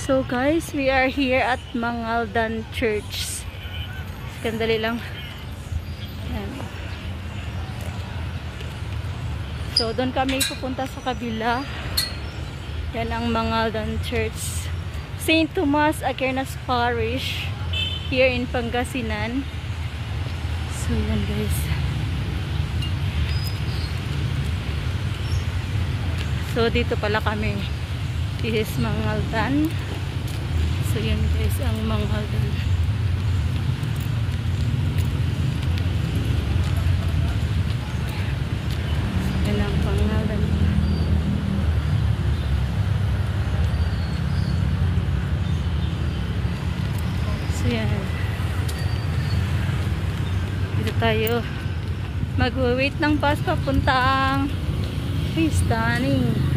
So guys, we are here at Mangaldan Church. Skandali lang. Ayan. So doon kami pupunta sa kabila. Yan ang Mangaldan Church. St. Thomas Aquinas Parish here in Pangasinan. So yan guys. So dito pala kami. This is Mangaldan. So yan guys ang Mangaldan. Yan ang Mangaldan. So yan. Dito tayo mag-wait ng bus papuntang stunning.